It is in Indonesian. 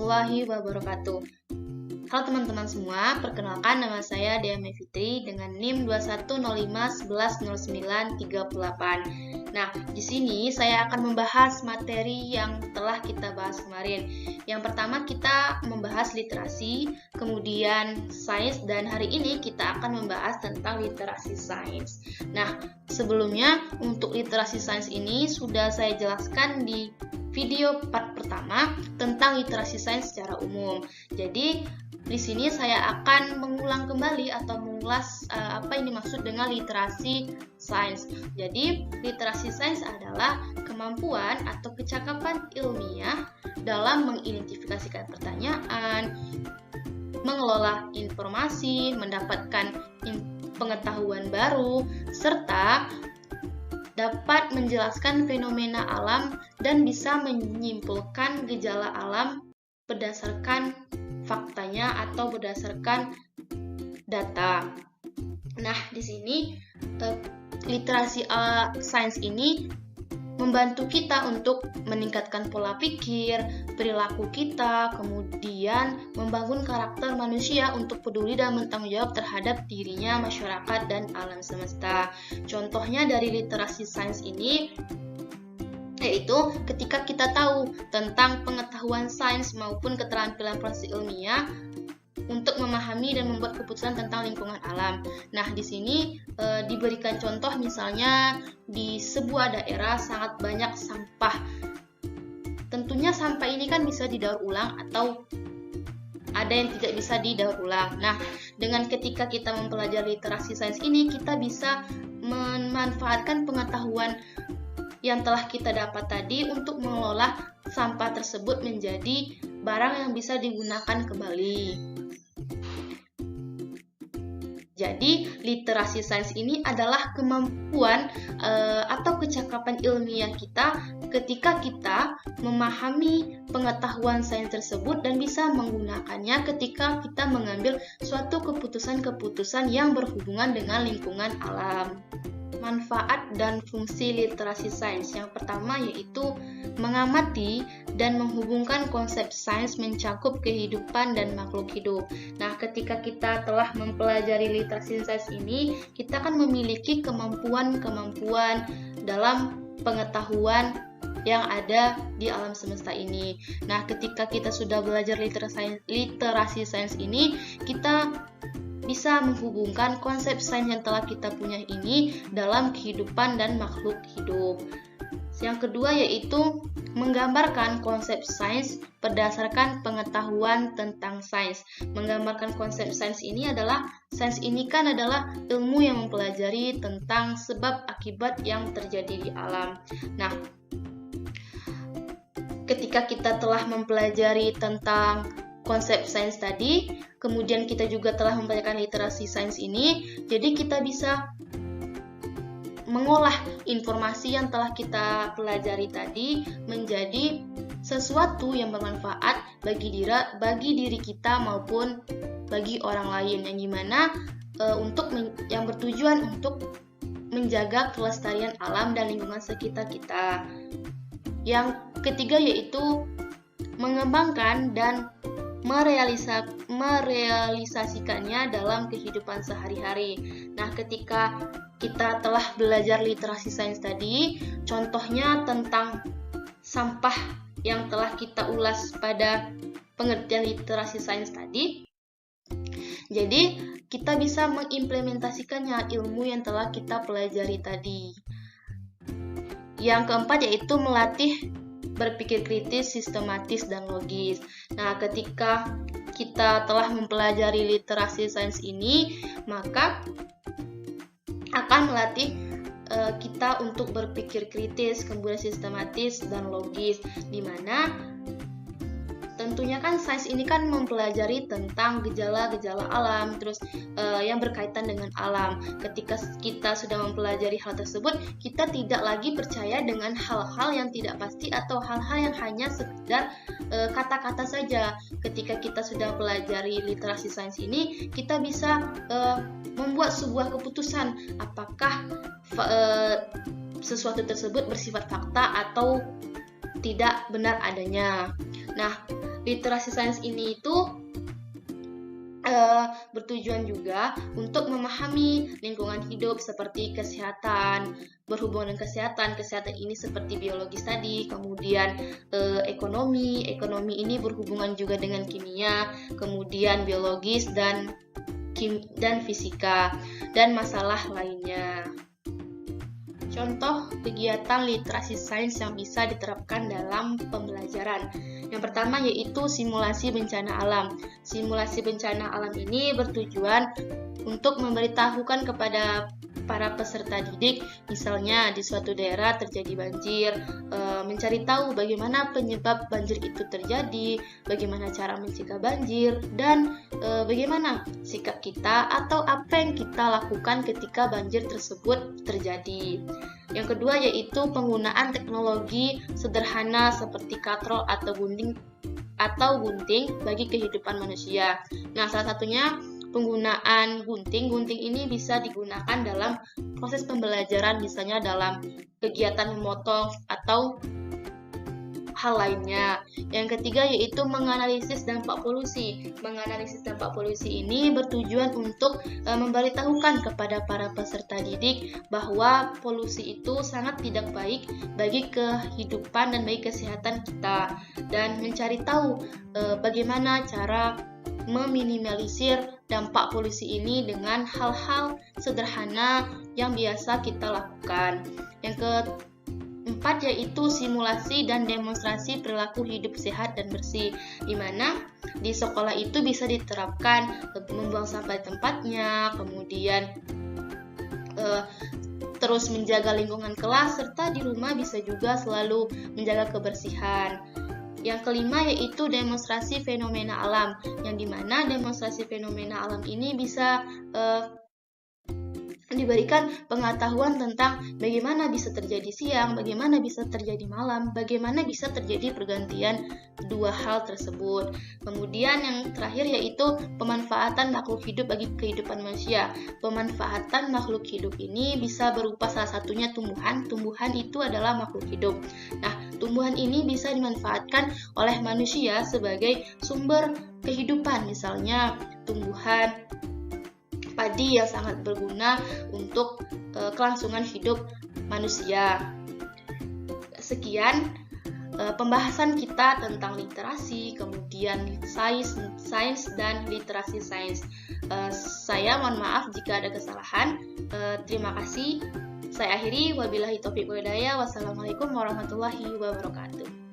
warahmatullahi wabarakatuh. Halo teman-teman semua, perkenalkan nama saya Dea Fitri dengan NIM 2105110938. Nah, di sini saya akan membahas materi yang telah kita bahas kemarin. Yang pertama kita membahas literasi, kemudian sains, dan hari ini kita akan membahas tentang literasi sains. Nah, sebelumnya untuk literasi sains ini sudah saya jelaskan di video part pertama tentang literasi sains secara umum. Jadi di sini saya akan mengulang kembali atau mengulas apa yang dimaksud dengan literasi sains. Jadi, literasi sains adalah kemampuan atau kecakapan ilmiah dalam mengidentifikasikan pertanyaan, mengelola informasi, mendapatkan pengetahuan baru, serta dapat menjelaskan fenomena alam dan bisa menyimpulkan gejala alam berdasarkan faktanya atau berdasarkan data. Nah, di sini literasi sains ini membantu kita untuk meningkatkan pola pikir, perilaku kita, kemudian membangun karakter manusia untuk peduli dan bertanggung jawab terhadap dirinya, masyarakat, dan alam semesta. Contohnya dari literasi sains ini yaitu ketika kita tahu tentang pengetahuan sains maupun keterampilan proses ilmiah untuk memahami dan membuat keputusan tentang lingkungan alam. Nah, di sini diberikan contoh misalnya di sebuah daerah sangat banyak sampah. Tentunya sampah ini kan bisa didaur ulang atau ada yang tidak bisa didaur ulang. Nah, dengan ketika kita mempelajari literasi sains ini, kita bisa memanfaatkan pengetahuan yang telah kita dapat tadi untuk mengelola sampah tersebut menjadi barang yang bisa digunakan kembali. Jadi, literasi sains ini adalah kemampuan atau kecakapan ilmiah kita ketika kita memahami pengetahuan sains tersebut dan bisa menggunakannya ketika kita mengambil suatu keputusan-keputusan yang berhubungan dengan lingkungan alam. Manfaat dan fungsi literasi sains. Yang pertama yaitu mengamati dan menghubungkan konsep sains mencakup kehidupan dan makhluk hidup. Nah, ketika kita telah mempelajari literasi sains ini, kita akan memiliki kemampuan-kemampuan dalam pengetahuan yang ada di alam semesta ini. Nah, ketika kita sudah belajar literasi sains ini, kita bisa menghubungkan konsep sains yang telah kita punya ini dalam kehidupan dan makhluk hidup. Yang kedua yaitu menggambarkan konsep sains berdasarkan pengetahuan tentang sains. Menggambarkan konsep sains ini adalah, sains ini kan adalah ilmu yang mempelajari tentang sebab akibat yang terjadi di alam. Nah, ketika kita telah mempelajari tentang konsep sains tadi, kemudian kita juga telah mempelajari literasi sains ini, jadi kita bisa mengolah informasi yang telah kita pelajari tadi menjadi sesuatu yang bermanfaat bagi diri kita maupun bagi orang lain, yang dimana yang bertujuan untuk menjaga kelestarian alam dan lingkungan sekitar kita. Yang ketiga yaitu mengembangkan dan merealisasikannya dalam kehidupan sehari-hari. Nah, ketika kita telah belajar literasi sains tadi, contohnya tentang sampah yang telah kita ulas pada pengertian literasi sains tadi, jadi kita bisa mengimplementasikannya ilmu yang telah kita pelajari tadi. Yang keempat yaitu melatih berpikir kritis, sistematis, dan logis. Nah, ketika kita telah mempelajari literasi sains ini, maka akan melatih kita untuk berpikir kritis, kemudian sistematis, dan logis, di mana tentunya kan sains ini kan mempelajari tentang gejala-gejala alam, terus yang berkaitan dengan alam. Ketika kita sudah mempelajari hal tersebut, kita tidak lagi percaya dengan hal-hal yang tidak pasti atau hal-hal yang hanya sekedar kata-kata saja. Ketika kita sudah mempelajari literasi sains ini, kita bisa membuat sebuah keputusan apakah sesuatu tersebut bersifat fakta atau tidak benar adanya. Nah, literasi sains ini itu bertujuan juga untuk memahami lingkungan hidup seperti kesehatan, berhubungan dengan kesehatan ini seperti biologis tadi, kemudian ekonomi ini berhubungan juga dengan kimia, kemudian biologis dan fisika, dan masalah lainnya. Contoh kegiatan literasi sains yang bisa diterapkan dalam pembelajaran. Yang pertama yaitu simulasi bencana alam. Simulasi bencana alam ini bertujuan untuk memberitahukan kepada para peserta didik, misalnya di suatu daerah terjadi banjir, mencari tahu bagaimana penyebab banjir itu terjadi, bagaimana cara mencegah banjir, dan bagaimana sikap kita atau apa yang kita lakukan ketika banjir tersebut terjadi. Yang kedua yaitu penggunaan teknologi sederhana seperti katrol atau gunting bagi kehidupan manusia. Nah, salah satunya penggunaan gunting ini bisa digunakan dalam proses pembelajaran, misalnya dalam kegiatan memotong atau hal lainnya. Yang ketiga yaitu menganalisis dampak polusi. Menganalisis dampak polusi ini bertujuan untuk memberitahukan kepada para peserta didik bahwa polusi itu sangat tidak baik bagi kehidupan dan bagi kesehatan kita, dan mencari tahu bagaimana cara meminimalisir dampak polusi ini dengan hal-hal sederhana yang biasa kita lakukan. Yang keempat yaitu simulasi dan demonstrasi perilaku hidup sehat dan bersih, di mana di sekolah itu bisa diterapkan membuang sampah di tempatnya, kemudian terus menjaga lingkungan kelas, serta di rumah bisa juga selalu menjaga kebersihan. Yang kelima yaitu demonstrasi fenomena alam, yang dimana demonstrasi fenomena alam ini bisa diberikan pengetahuan tentang bagaimana bisa terjadi siang, bagaimana bisa terjadi malam, bagaimana bisa terjadi pergantian dua hal tersebut. Kemudian yang terakhir yaitu pemanfaatan makhluk hidup bagi kehidupan manusia. Pemanfaatan makhluk hidup ini bisa berupa salah satunya tumbuhan. Tumbuhan itu adalah makhluk hidup. Nah, tumbuhan ini bisa dimanfaatkan oleh manusia sebagai sumber kehidupan, misalnya tumbuhan padi yang sangat berguna untuk kelangsungan hidup manusia. Sekian pembahasan kita tentang literasi, kemudian sains dan literasi sains. Saya mohon maaf jika ada kesalahan. Terima kasih. Saya akhiri, wabillahi taufiq wal hidayah. Wassalamualaikum warahmatullahi wabarakatuh.